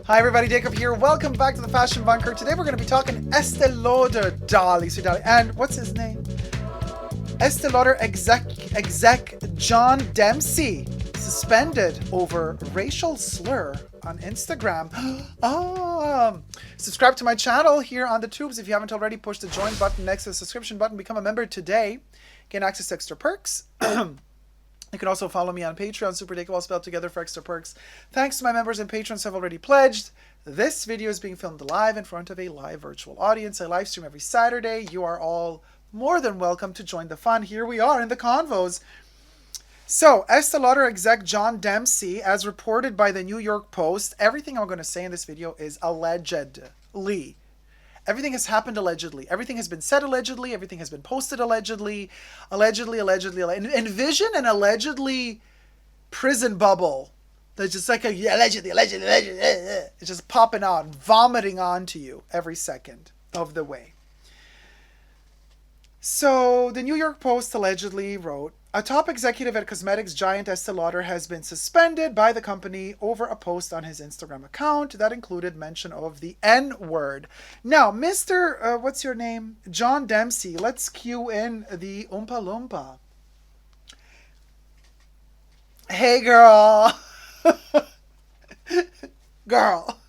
Hi everybody, Dacob here. Welcome back to the Fashion Bunker. Today we're going to be talking Estee Lauder, Dolly, and what's his name? Estee Lauder exec John Dempsey suspended over racial slur on Instagram. Subscribe to my channel here on the tubes. If you haven't already, push the join button next to the subscription button. Become a member today. Gain access to extra perks. You can also follow me on Patreon, superdacob, all spelled together, for extra perks. Thanks to my members and patrons who have already pledged. This video is being filmed live in front of a live virtual audience. I live stream every Saturday. You are all more than welcome to join the fun. Here we are in the convos. So, Estee Lauder exec John Dempsey, as reported by the New York Post, everything I'm going to say in this video is allegedly. Everything has happened allegedly. Everything has been said allegedly. Everything has been posted allegedly. Allegedly. Envision an allegedly prison bubble that's just like allegedly. It's just popping on, vomiting onto you every second of the way. So the New York Post allegedly wrote, a top executive at cosmetics giant Estee Lauder has been suspended by the company over a post on his Instagram account that included mention of the N-word. Now, Mr. What's your name? John Dempsey, let's cue in the Oompa Loompa. Hey, girl. Girl.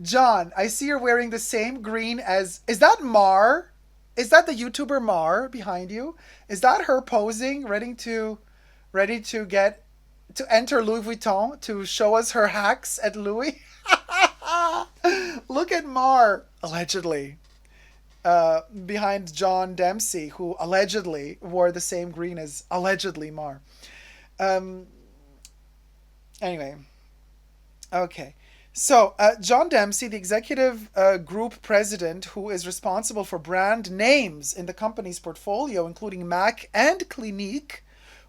John, I see you're wearing the same green as... Is that Mar? Is that the YouTuber Mar behind you? Is that her posing, ready to enter Louis Vuitton to show us her hacks at Louis? Look at Mar, allegedly, behind John Dempsey, who allegedly wore the same green as allegedly Mar. Anyway, okay. So, John Dempsey, the executive group president who is responsible for brand names in the company's portfolio, including MAC and Clinique,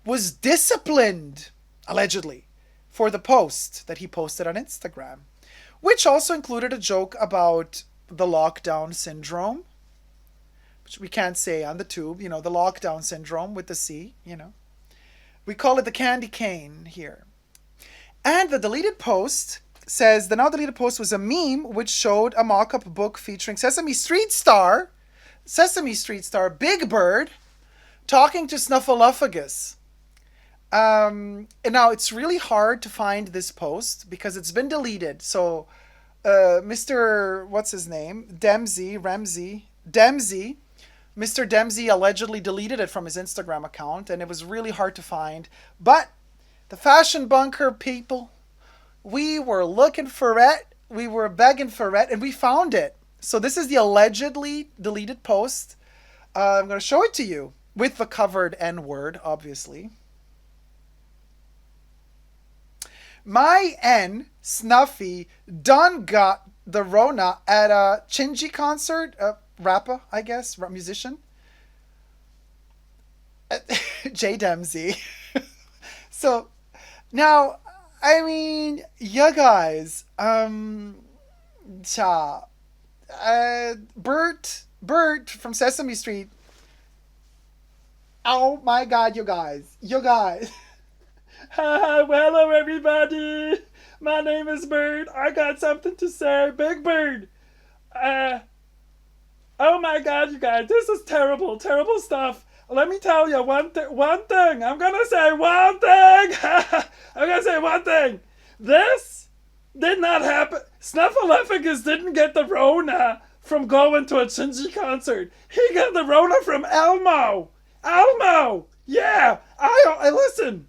was disciplined, allegedly, for the post that he posted on Instagram, which also included a joke about the lockdown syndrome, which we can't say on the tube, the lockdown syndrome with the C, We call it the candy cane here. And the deleted post says the now deleted post was a meme which showed a mock-up book featuring Sesame Street star Big Bird talking to Snuffleupagus. And now it's really hard to find this post because it's been deleted. So Mr. what's his name? Dempsey. Mr. Dempsey allegedly deleted it from his Instagram account, and it was really hard to find. But the Fashion Bunker people, we were looking for it, we were begging for it, and we found it. So this is the allegedly deleted post. I'm going to show it to you with the covered N-word, obviously. My N, Snuffy, done got the Rona at a Chingy concert, rapper, I guess, musician. J. Dempsey. So, now... I mean, you guys, Bert from Sesame Street. Oh my God, you guys. Hello everybody. My name is Bert. I got something to say. Big Bird. Oh my God, you guys, this is terrible stuff. Let me tell you one thing. I'm going to say one thing. This did not happen. Snuffleupagus didn't get the Rona from going to a Shinji concert. He got the Rona from Elmo. Yeah. Listen.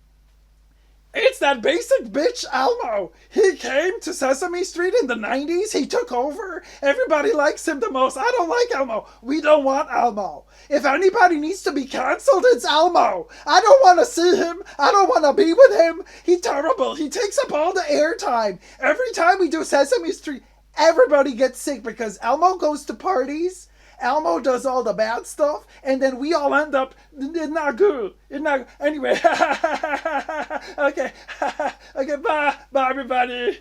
It's that basic bitch Elmo. He came to Sesame Street in the 90s. He took over. Everybody likes him the most. I don't like Elmo. We don't want Elmo. If anybody needs to be cancelled, it's Elmo. I don't want to see him. I don't want to be with him. He's terrible. He takes up all the airtime. Every time we do Sesame Street, everybody gets sick because Elmo goes to parties. Elmo does all the bad stuff, and then we all end up, it's not good. Anyway, okay, bye everybody.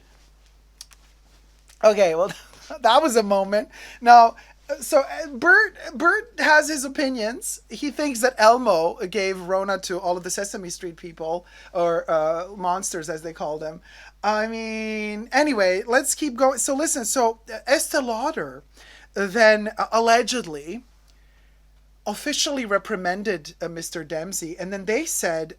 Okay, well, that was a moment. Now, So Bert has his opinions. He thinks that Elmo gave Rona to all of the Sesame Street people, or monsters as they call them. I mean, anyway, let's keep going. So listen, so Estee Lauder then allegedly officially reprimanded Mr. Dempsey, and then they said,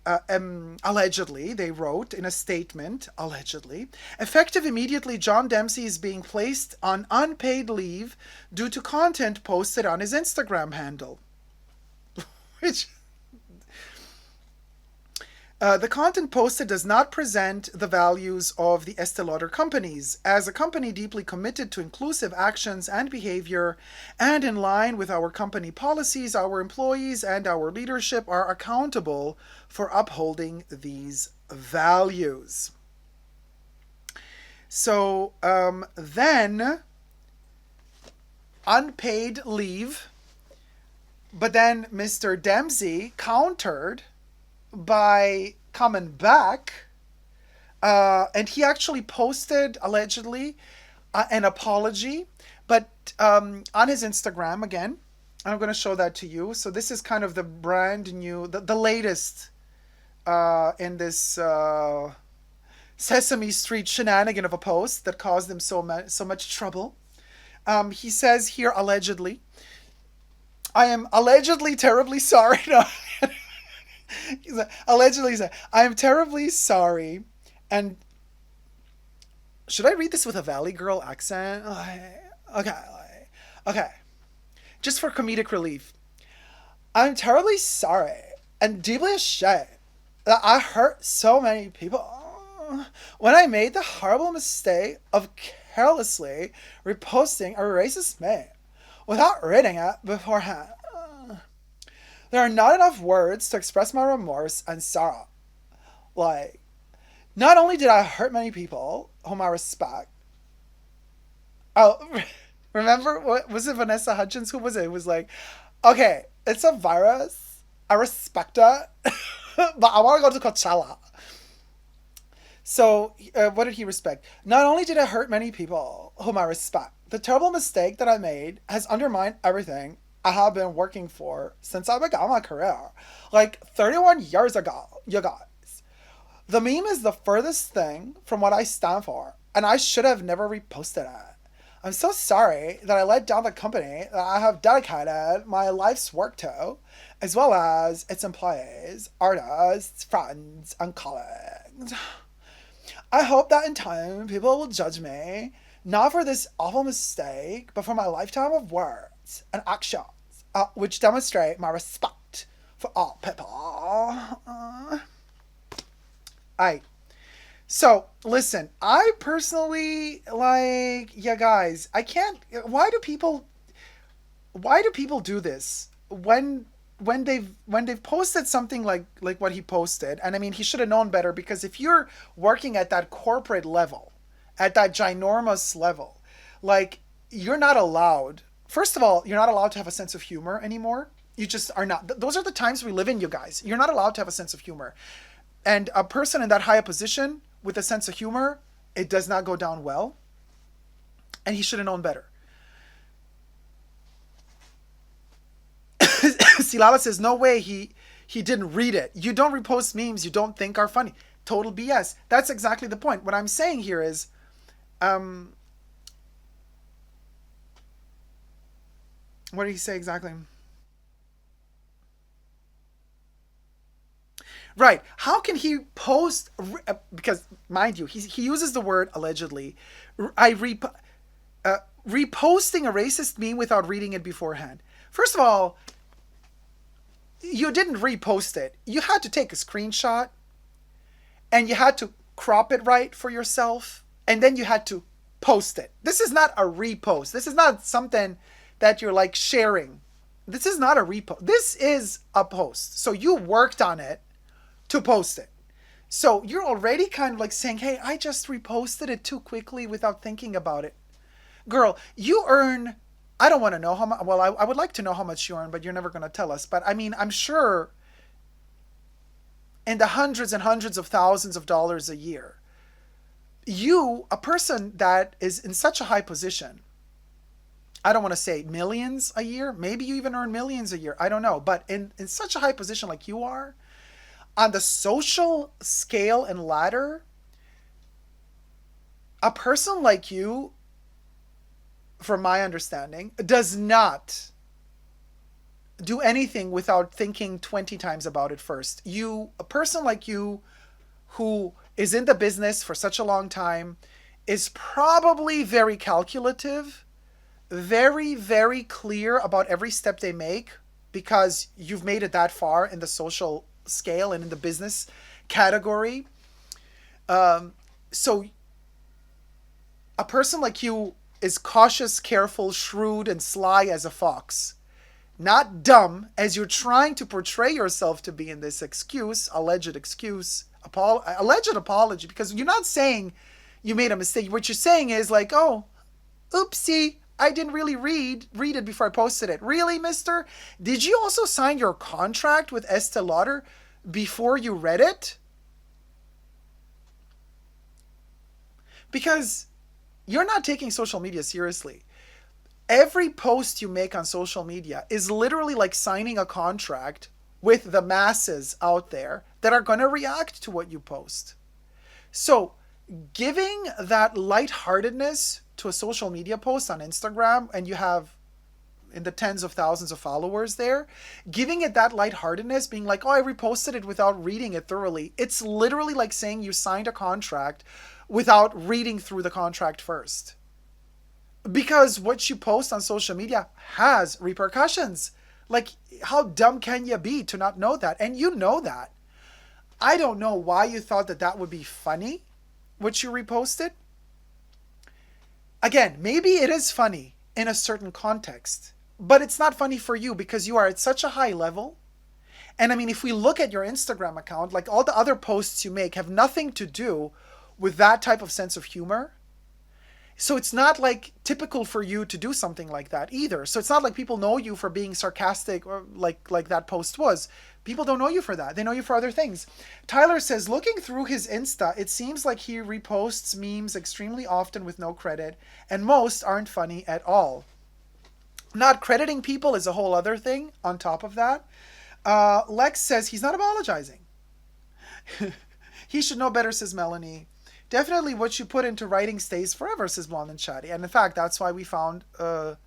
allegedly, they wrote in a statement, allegedly, effective immediately, John Dempsey is being placed on unpaid leave due to content posted on his Instagram handle. Which the content posted does not present the values of the Estee Lauder companies. As a company deeply committed to inclusive actions and behavior, and in line with our company policies, our employees and our leadership are accountable for upholding these values. So then, unpaid leave, but then Mr. Dempsey countered by coming back, and he actually posted allegedly an apology, but on his Instagram again. I'm going to show that to you. So this is kind of the brand new, the latest in this Sesame Street shenanigan of a post that caused him so much trouble. He says here allegedly, I am allegedly terribly sorry. No. Allegedly said, I am terribly sorry. And should I read this with a Valley Girl accent? Okay. Okay. Just for comedic relief. I'm terribly sorry and deeply ashamed that I hurt so many people when I made the horrible mistake of carelessly reposting a racist meme without reading it beforehand. There are not enough words to express my remorse and sorrow. Like, not only did I hurt many people whom I respect. Oh, remember, what was it, Vanessa Hudgens? Who was it? It was like, okay, it's a virus. I respect it, but I want to go to Coachella. So, what did he respect? Not only did I hurt many people whom I respect, the terrible mistake that I made has undermined everything I have been working for since I began my career, like 31 years ago, you guys. The meme is the furthest thing from what I stand for, and I should have never reposted it. I'm so sorry that I let down the company that I have dedicated my life's work to, as well as its employees, artists, friends, and colleagues. I hope that in time people will judge me, not for this awful mistake, but for my lifetime of words and actions, which demonstrate my respect for all people. So, listen, I personally, like, yeah, guys, I can't, why do people do this when they've posted something like what he posted? And I mean, he should have known better, because if you're working at that corporate level, at that ginormous level, like, you're not allowed, first of all, you're not allowed to have a sense of humor anymore. You just are not. Those are the times we live in, you guys. You're not allowed to have a sense of humor. And a person in that high a position with a sense of humor, it does not go down well. And he should have known better. Silala says, no way he didn't read it. You don't repost memes you don't think are funny. Total BS. That's exactly the point. What I'm saying here is, what did he say exactly? Right. How can he post? Because, mind you, he uses the word allegedly. I reposting a racist meme without reading it beforehand. First of all, you didn't repost it. You had to take a screenshot, and you had to crop it right for yourself, and then you had to post it. This is not a repost. This is not something that you're like sharing. This is not a repost. This is a post. So you worked on it to post it. So you're already kind of like saying, hey, I just reposted it too quickly without thinking about it. Girl, you earn, I don't want to know how much, well, I would like to know how much you earn, but you're never going to tell us. But I mean, I'm sure in the hundreds and hundreds of thousands of dollars a year, you, a person that is in such a high position, I don't want to say millions a year. Maybe you even earn millions a year. I don't know. But in such a high position like you are, on the social scale and ladder, a person like you, from my understanding, does not do anything without thinking 20 times about it first. A person like you who is in the business for such a long time is probably very calculative, very, very clear about every step they make because you've made it that far in the social scale and in the business category. So a person like you is cautious, careful, shrewd, and sly as a fox. Not dumb as you're trying to portray yourself to be in this alleged excuse, alleged apology, because you're not saying you made a mistake. What you're saying is like, oh, oopsie, I didn't really read it before I posted it. Really, mister? Did you also sign your contract with Estee Lauder before you read it? Because you're not taking social media seriously. Every post you make on social media is literally like signing a contract with the masses out there that are going to react to what you post. So, giving that lightheartedness to a social media post on Instagram, and you have in the tens of thousands of followers there, giving it that lightheartedness, being like, oh, I reposted it without reading it thoroughly. It's literally like saying you signed a contract without reading through the contract first. Because what you post on social media has repercussions. Like, how dumb can you be to not know that? And you know that. I don't know why you thought that that would be funny, what you reposted. Again, maybe it is funny in a certain context, but it's not funny for you because you are at such a high level. And I mean, if we look at your Instagram account, like all the other posts you make have nothing to do with that type of sense of humor. So it's not like typical for you to do something like that either. So it's not like people know you for being sarcastic or like that post was. People don't know you for that. They know you for other things. Tyler says, looking through his Insta, it seems like he reposts memes extremely often with no credit, and most aren't funny at all. Not crediting people is a whole other thing on top of that. Lex says he's not apologizing. He should know better, says Melanie. Definitely what you put into writing stays forever, says Blonde and Chatty. And in fact, that's why we found the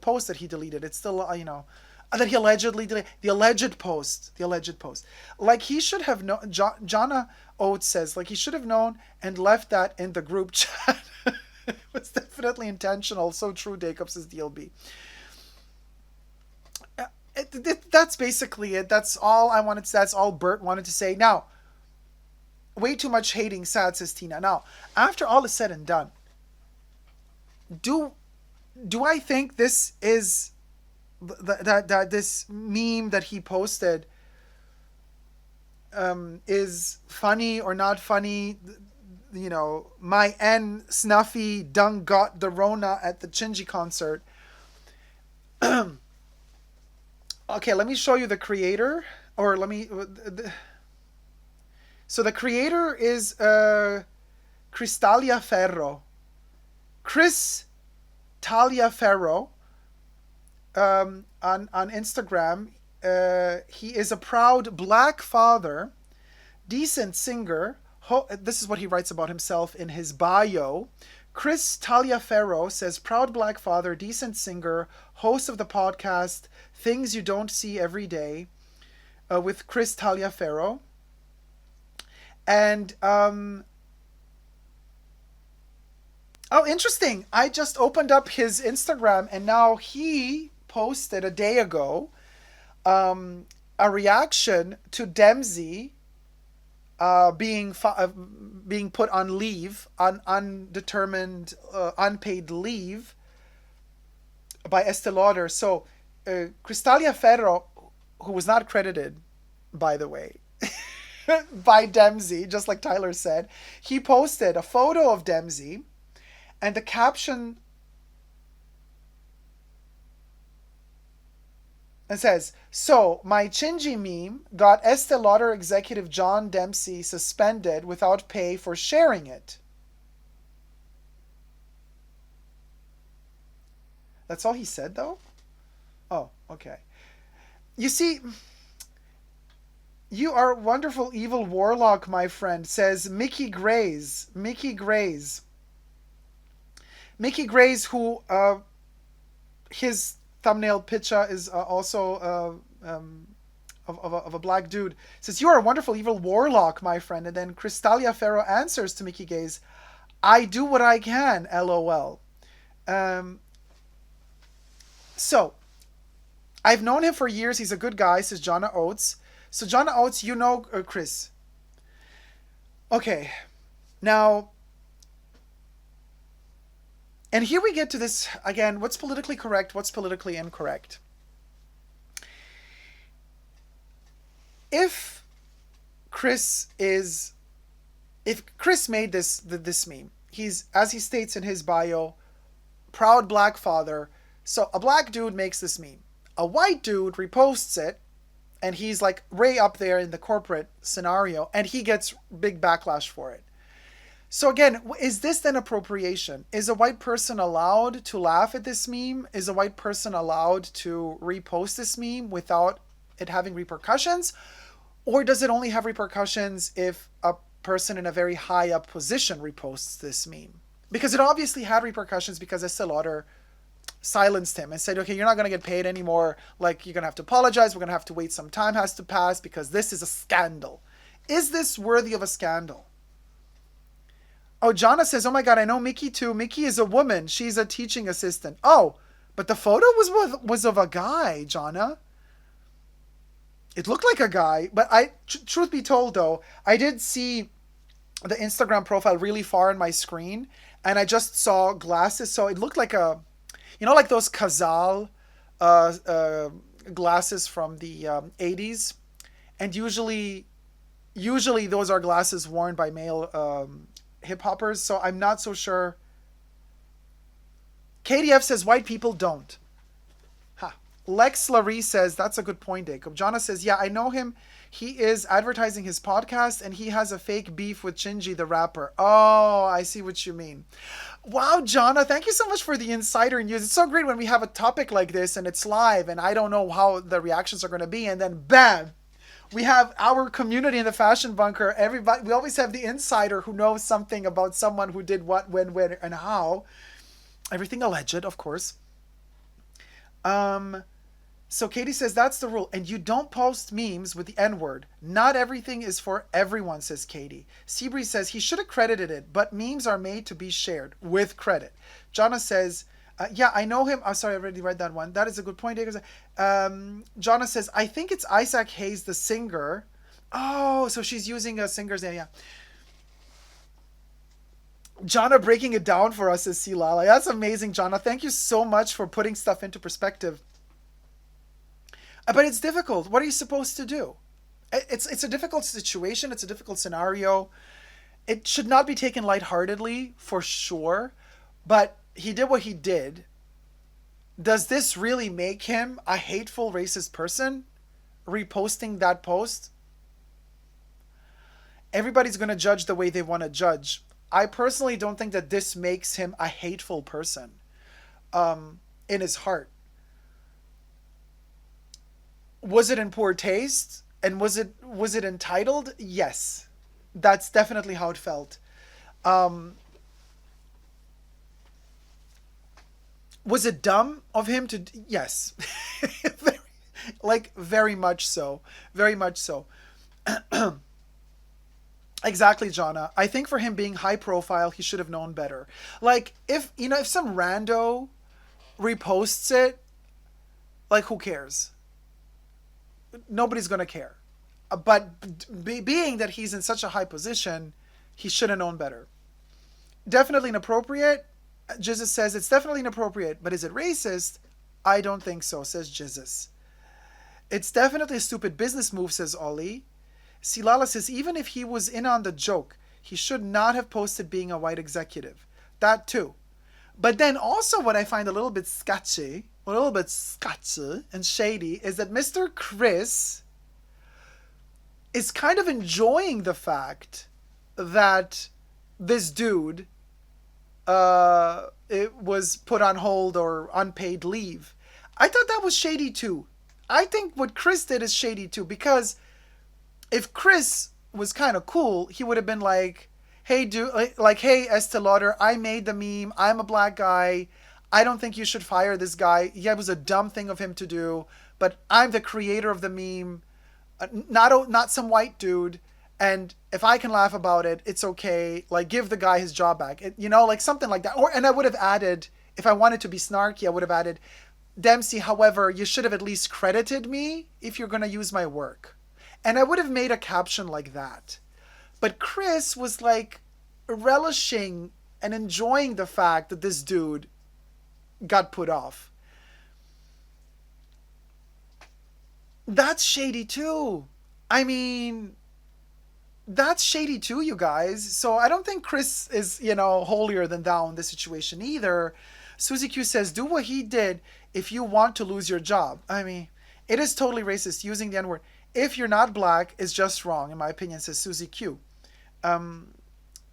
post that he deleted. It's still, that he allegedly deleted. The alleged post. Like he should have known, Jonna Oates says, like he should have known and left that in the group chat. It was definitely intentional. So true, Dacob, says DLB. That's basically it. That's all I wanted to, that's all Bert wanted to say. Now, way too much hating, sad, says Tina. Now, after all is said and done, do I think this is that this meme that he posted is funny or not funny? My N Snuffy Dung got the Rona at the Chingy concert. Okay, let me show you the creator, or let me. So the creator is Cristalia Ferro. Chris Talia Ferro on Instagram. He is a proud black father, decent singer. This is what he writes about himself in his bio. Chris Taliaferro says, proud black father, decent singer, host of the podcast Things You Don't See Every Day with Chris Taliaferro. And, oh, interesting. I just opened up his Instagram and now he posted a day ago a reaction to Dempsey being put on leave, on undetermined, unpaid leave by Estee Lauder. So, Cristalia Ferro, who was not credited, by the way, by Dempsey, just like Tyler said, he posted a photo of Dempsey, and the caption it says, so my Chingy meme got Estee Lauder executive John Dempsey suspended without pay for sharing it. That's all he said, though? Oh, okay. You see, you are a wonderful evil warlock, my friend, says Mickey Grays. Mickey Grays. Mickey Grays, who his thumbnail picture is also of a black dude, says, "You are a wonderful evil warlock, my friend." And then Crystalia Ferro answers to Mickey Grays, "I do what I can, LOL." Um, so, I've known him for years. He's a good guy, says Jonna Oates. So, Jonna Oates, you know Chris. Okay. Now, and here we get to this again, what's politically correct, what's politically incorrect. If Chris is if Chris made this meme, he's, as he states in his bio, proud black father. So a black dude makes this meme. A white dude reposts it, and he's like way up there in the corporate scenario, and he gets big backlash for it. So again, is this then appropriation? Is a white person allowed to laugh at this meme? Is a white person allowed to repost this meme without it having repercussions? Or does it only have repercussions if a person in a very high up position reposts this meme? Because it obviously had repercussions, because Estee Lauder silenced him and said, okay, you're not going to get paid anymore. Like, you're going to have to apologize. We're going to have to wait, some time has to pass, because this is a scandal. Is this worthy of a scandal? Oh, Jonna says, oh my God, I know Mickey too. Mickey is a woman. She's a teaching assistant. Oh, but the photo was of a guy, Jonna. It looked like a guy, but truth be told though, I did see the Instagram profile really far in my screen, and I just saw glasses, so it looked like like those Kazal glasses from the 80s, and usually those are glasses worn by male hip hoppers, so I'm not so sure. KDF says white people don't. Lex Larry says, that's a good point, Dacob. Jonna says, yeah, I know him. He is advertising his podcast, and he has a fake beef with Shinji the rapper. Oh, I see what you mean. Wow, Jonna, thank you so much for the insider news. It's so great when we have a topic like this and it's live, and I don't know how the reactions are going to be, and then bam, we have our community in the Fashion Bunker. Everybody, we always have the insider who knows something about someone who did what, when, where, and how. Everything alleged, of course. So Katie says, that's the rule. And you don't post memes with the N-word. Not everything is for everyone, says Katie. Seabree says, he should have credited it, but memes are made to be shared with credit. Jonna says, yeah, I know him. Oh, sorry, I already read that one. That is a good point. Jonna says, I think it's Isaac Hayes, the singer. Oh, so she's using a singer's name, yeah. Jonna breaking it down for us, says Silala. That's amazing, Jonna. Thank you so much for putting stuff into perspective. But it's difficult. What are you supposed to do? It's a difficult situation. It's a difficult scenario. It should not be taken lightheartedly, for sure. But he did what he did. Does this really make him a hateful, racist person? Reposting that post? Everybody's going to judge the way they want to judge. I personally don't think that this makes him a hateful person in his heart. Was it in poor taste? And was it entitled? Yes. That's definitely how it felt. Was it dumb of him to... Yes. Very much so. Very much so. Exactly, Jonna. I think for him being high profile, he should have known better. Like, if some rando reposts it, like, who cares? Nobody's going to care. But being that he's in such a high position, he should have known better. Definitely inappropriate. Jesus says it's definitely inappropriate, but is it racist? I don't think so, says Jesus. It's definitely a stupid business move, says Ollie. Silala says, even if he was in on the joke, he should not have posted being a white executive. That too. But then also what I find a little bit sketchy and shady is that Mr. Chris is kind of enjoying the fact that this dude it was put on hold or unpaid leave. I thought that was shady too. I think what Chris did is shady too, because if Chris was kind of cool, he would have been like, "Hey, dude, like, hey, Estee Lauder, I made the meme. I'm a black guy. I don't think you should fire this guy. Yeah, it was a dumb thing of him to do, but I'm the creator of the meme, not some white dude. And if I can laugh about it, it's okay. Like, give the guy his job back. Like something like that." Or and I would have added, if I wanted to be snarky, I would have added, "Dempsey, however, you should have at least credited me if you're gonna use my work." And I would have made a caption like that. But Chris was like relishing and enjoying the fact that this dude got put off. That's shady too. I mean, that's shady too, you guys. So I don't think Chris is, holier than thou in this situation either. Susie Q says, "Do what he did if you want to lose your job." I mean, it is totally racist using the N word. "If you're not black, is just wrong, in my opinion," says Susie Q. Um,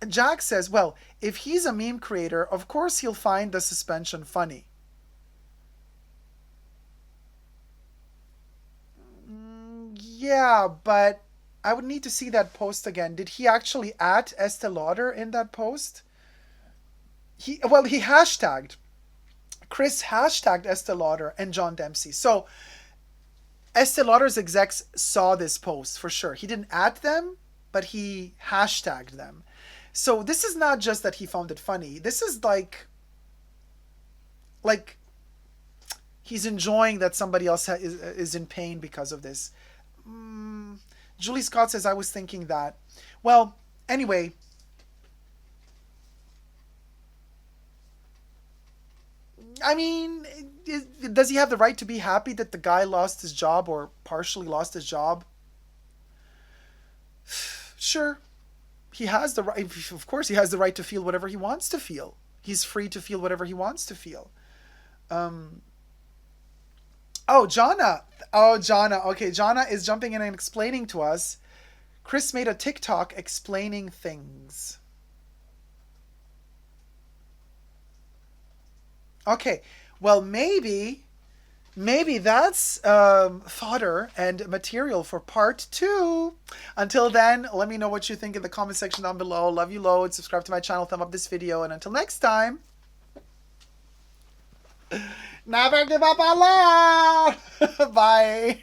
Jack says, "Well, if he's a meme creator, of course he'll find the suspension funny." Yeah, but I would need to see that post again. Did he actually at Estee Lauder in that post? He hashtagged. Chris hashtagged Estee Lauder and John Dempsey. So Estee Lauder's execs saw this post for sure. He didn't at them, but he hashtagged them. So this is not just that he found it funny. This is like he's enjoying that somebody else is in pain because of this. Mm, Julie Scott says, "I was thinking that." Well, anyway, I mean, does he have the right to be happy that the guy lost his job or partially lost his job? Sure, he has the right. Of course, he has the right to feel whatever he wants to feel. He's free to feel whatever he wants to feel. Um, oh, Jana. Oh, Jana. Okay, Jana is jumping in and explaining to us. Chris made a TikTok explaining things. Okay, well, maybe that's fodder and material for part two. Until then, let me know what you think in the comment section down below. Love you loads. Subscribe to my channel, thumb up this video, and until next time, never give up on love. Bye.